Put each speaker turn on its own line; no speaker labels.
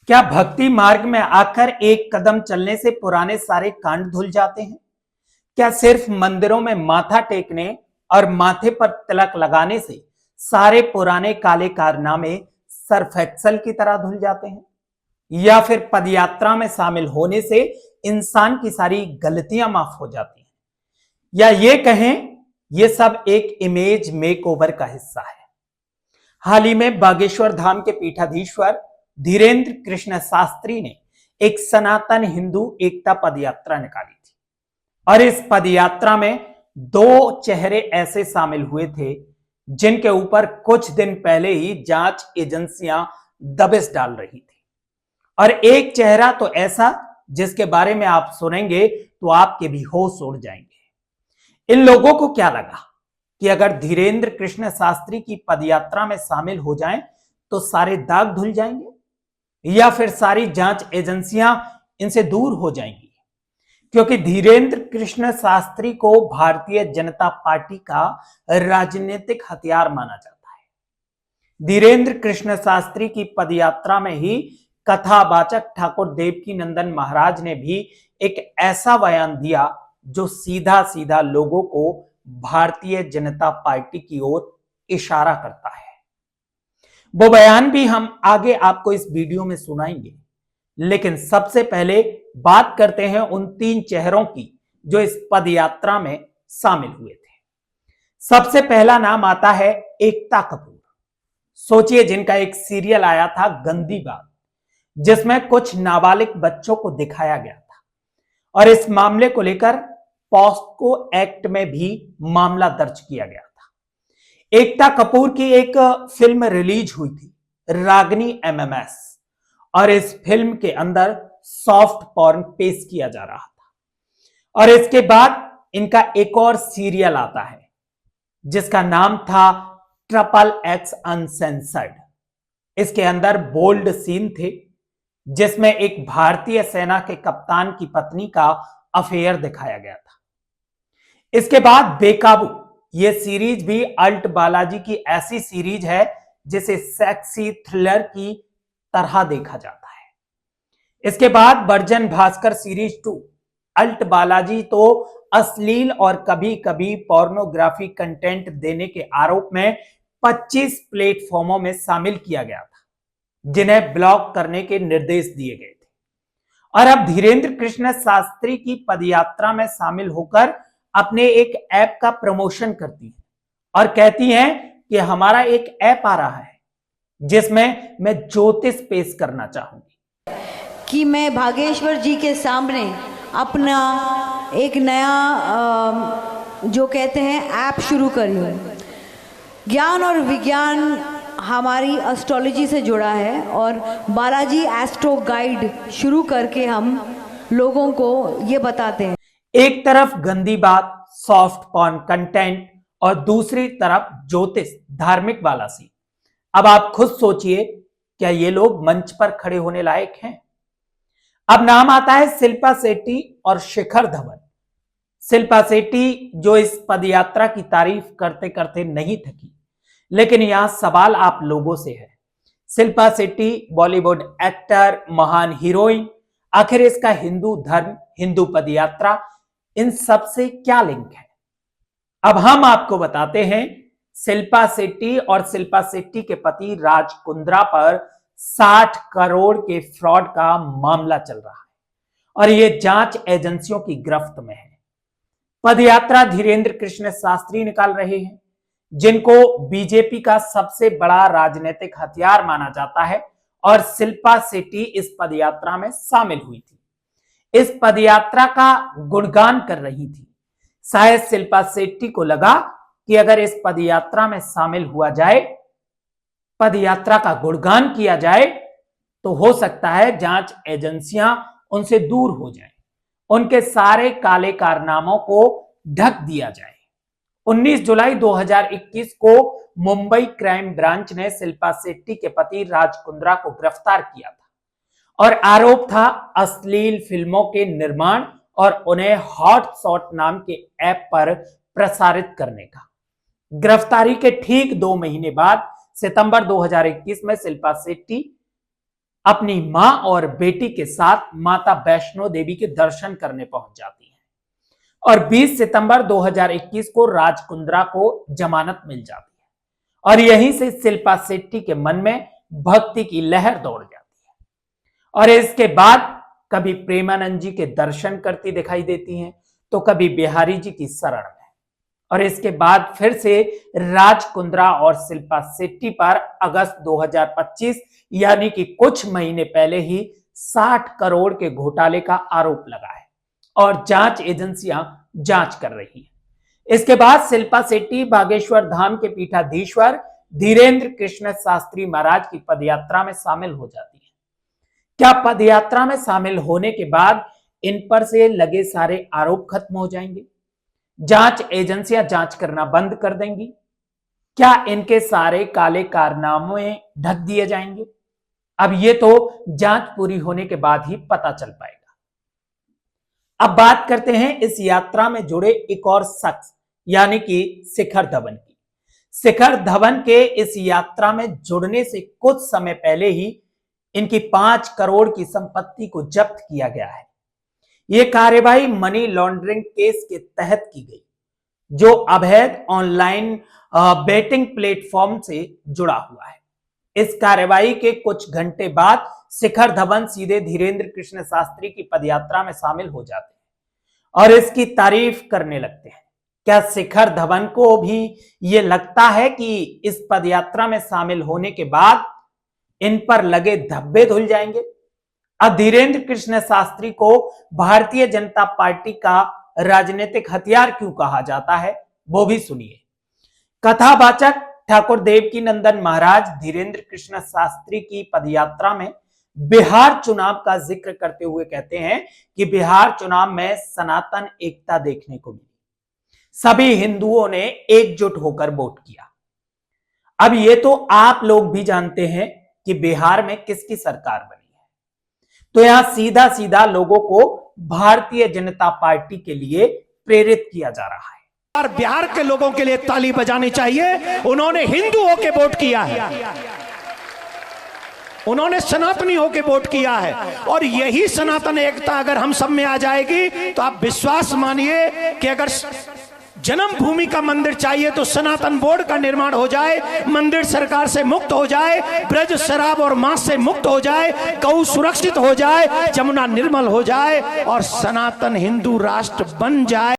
क्या भक्ति मार्ग में आकर एक कदम चलने से पुराने सारे कांड धुल जाते हैं? क्या सिर्फ मंदिरों में माथा टेकने और माथे पर तिलक लगाने से सारे पुराने काले कारनामे सर्फ एक्सल की तरह धुल जाते हैं? या फिर पदयात्रा में शामिल होने से इंसान की सारी गलतियां माफ हो जाती हैं? या ये कहें ये सब एक इमेज मेकओवर का हिस्सा है? हाल ही में बागेश्वर धाम के पीठाधीश्वर धीरेन्द्र कृष्ण शास्त्री ने एक सनातन हिंदू एकता पदयात्रा निकाली थी और इस पदयात्रा में दो चेहरे ऐसे शामिल हुए थे जिनके ऊपर कुछ दिन पहले ही जांच एजेंसियां दबिश डाल रही थी। और एक चेहरा तो ऐसा जिसके बारे में आप सुनेंगे तो आपके भी होश उड़ जाएंगे। इन लोगों को क्या लगा कि अगर धीरेन्द्र कृष्ण शास्त्री की पदयात्रा में शामिल हो जाएं तो सारे दाग धुल जाएंगे, या फिर सारी जांच एजेंसियां इनसे दूर हो जाएंगी? क्योंकि धीरेन्द्र कृष्ण शास्त्री को भारतीय जनता पार्टी का राजनीतिक हथियार माना जाता है। धीरेन्द्र कृष्ण शास्त्री की पदयात्रा में ही कथावाचक ठाकुर देवकी नंदन महाराज ने भी एक ऐसा बयान दिया जो सीधा सीधा लोगों को भारतीय जनता पार्टी की ओर इशारा करता है। वो बयान भी हम आगे आपको इस वीडियो में सुनाएंगे, लेकिन सबसे पहले बात करते हैं उन तीन चेहरों की जो इस पदयात्रा में शामिल हुए थे। सबसे पहला नाम आता है एकता कपूर। सोचिए, जिनका एक सीरियल आया था गंदी बात, जिसमें कुछ नाबालिग बच्चों को दिखाया गया था और इस मामले को लेकर पॉस्को एक्ट में भी मामला दर्ज किया गया था। एकता कपूर की एक फिल्म रिलीज हुई थी, रागनी एमएमएस, और इस फिल्म के अंदर सॉफ्ट पॉर्न पेश किया जा रहा था। और इसके बाद इनका एक और सीरियल आता है जिसका नाम था ट्रिपल एक्स अनसेंसर्ड। इसके अंदर बोल्ड सीन थे जिसमें एक भारतीय सेना के कप्तान की पत्नी का अफेयर दिखाया गया था। इसके बाद बेकाबू, यह सीरीज भी अल्ट बालाजी की ऐसी सीरीज है जिसे सेक्सी थ्रिलर की तरह देखा जाता है। इसके बाद virgin Bhaskar series 2, ALT Balaji तो अश्लील और कभी कभी पोर्नोग्राफी कंटेंट देने के आरोप में 25 प्लेटफॉर्मों में शामिल किया गया था जिन्हें ब्लॉक करने के निर्देश दिए गए थे। और अब धीरेन्द्र कृष्ण शास्त्री की पदयात्रा में शामिल होकर अपने एक ऐप का प्रमोशन करती है और कहती हैं कि हमारा एक ऐप आ रहा है जिसमें मैं ज्योतिष पेश करना चाहूंगी
कि मैं भागेश्वर जी के सामने अपना एक नया जो कहते हैं ऐप शुरू करी हूँ। ज्ञान और विज्ञान हमारी एस्ट्रोलॉजी से जुड़ा है और बालाजी एस्ट्रो गाइड शुरू करके हम लोगों को ये बताते हैं।
एक तरफ गंदी बात, सॉफ्ट पॉर्न कंटेंट, और दूसरी तरफ ज्योतिष, धार्मिक वाला सी। अब आप खुद सोचिए, क्या ये लोग मंच पर खड़े होने लायक हैं? अब नाम आता है शिल्पा शेट्टी और शिखर धवन। शिल्पा शेट्टी जो इस पदयात्रा की तारीफ करते करते नहीं थकी, लेकिन यहां सवाल आप लोगों से है। शिल्पा शेट्टी बॉलीवुड एक्टर, महान हीरोइन, आखिर इसका हिंदू धर्म, हिंदू पदयात्रा, इन सब से क्या लिंक है? अब हम आपको बताते हैं। शिल्पा शेट्टी और शिल्पा शेट्टी के पति राज कुंद्रा पर 60 करोड़ के फ्रॉड का मामला चल रहा है और यह जांच एजेंसियों की गिरफ्त में है। पदयात्रा धीरेन्द्र कृष्ण शास्त्री निकाल रहे हैं, जिनको बीजेपी का सबसे बड़ा राजनीतिक हथियार माना जाता है, और शिल्पा शेट्टी इस पदयात्रा में शामिल हुई थी, इस पदयात्रा का गुणगान कर रही थी। शायद शिल्पा शेट्टी को लगा कि अगर इस पदयात्रा में शामिल हुआ जाए, पदयात्रा का गुणगान किया जाए, तो हो सकता है जांच एजेंसियां उनसे दूर हो जाएं, उनके सारे काले कारनामों को ढक दिया जाए। 19 जुलाई 2021 को मुंबई क्राइम ब्रांच ने शिल्पा शेट्टी के पति राज कुंद्रा को गिरफ्तार किया था और आरोप था अश्लील फिल्मों के निर्माण और उन्हें हॉटशॉट नाम के ऐप पर प्रसारित करने का। गिरफ्तारी के ठीक 2 महीने बाद सितंबर 2021 में शिल्पा शेट्टी अपनी मां और बेटी के साथ माता वैष्णो देवी के दर्शन करने पहुंच जाती हैं और 20 सितंबर 2021 को राज कुंद्रा को जमानत मिल जाती है और यहीं से शिल्पा शेट्टी के मन में भक्ति की लहर दौड़ जाती है और इसके बाद कभी प्रेमानंद जी के दर्शन करती दिखाई देती हैं तो कभी बिहारी जी की शरण में और इसके बाद फिर से राज कुंद्रा और शिल्पा शेट्टी पर अगस्त 2025 यानी कि कुछ महीने पहले ही 60 करोड़ के घोटाले का आरोप लगा है और जांच एजेंसियां जांच कर रही हैं। इसके बाद शिल्पा शेट्टी बागेश्वर धाम के पीठाधीश्वर धीरेन्द्र कृष्ण शास्त्री महाराज की पदयात्रा में शामिल हो जाती है। क्या पदयात्रा में शामिल होने के बाद इन पर से लगे सारे आरोप खत्म हो जाएंगे? जांच एजेंसियां जांच करना बंद कर देंगी? क्या इनके सारे काले कारनामे ढक दिए जाएंगे? अब ये तो जांच पूरी होने के बाद ही पता चल पाएगा। अब बात करते हैं इस यात्रा में जुड़े एक और शख्स यानी कि शिखर धवन की। शिखर धवन के इस यात्रा में जुड़ने से कुछ समय पहले ही इनकी 5 करोड़ की संपत्ति को जब्त किया गया है। यह कार्यवाही मनी लॉन्ड्रिंग केस के तहत की गई जो अवैध ऑनलाइन बेटिंग प्लेटफॉर्म से जुड़ा हुआ है। इस कार्यवाही के कुछ घंटे बाद शिखर धवन सीधे धीरेन्द्र कृष्ण शास्त्री की पदयात्रा में शामिल हो जाते हैं और इसकी तारीफ करने लगते हैं। क्या शिखर धवन को भी यह लगता है कि इस पदयात्रा में शामिल होने के बाद इन पर लगे धब्बे धुल जाएंगे? अब धीरेन्द्र कृष्ण शास्त्री को भारतीय जनता पार्टी का राजनीतिक हथियार क्यों कहा जाता है वो भी सुनिए। कथावाचक ठाकुर देवकी नंदन महाराज धीरेन्द्र कृष्ण शास्त्री की पदयात्रा में बिहार चुनाव का जिक्र करते हुए कहते हैं कि बिहार चुनाव में सनातन एकता देखने को मिली, सभी हिंदुओं ने एकजुट होकर वोट किया। अब ये तो आप लोग भी जानते हैं कि बिहार में किसकी सरकार बनी है, तो यहां सीधा सीधा लोगों को भारतीय जनता पार्टी के लिए प्रेरित किया जा रहा है।
और बिहार के लोगों के लिए ताली बजानी चाहिए। उन्होंने हिंदू होके वोट किया है, उन्होंने सनातनी होके वोट किया है और यही सनातन एकता अगर हम सब में आ जाएगी तो आप विश्वास मानिए कि अगर जन्मभूमि का मंदिर चाहिए तो सनातन बोर्ड का निर्माण हो जाए, मंदिर सरकार से मुक्त हो जाए, ब्रज शराब और मांस से मुक्त हो जाए, गौ सुरक्षित हो जाए, जमुना निर्मल हो जाए और सनातन हिंदू राष्ट्र बन जाए।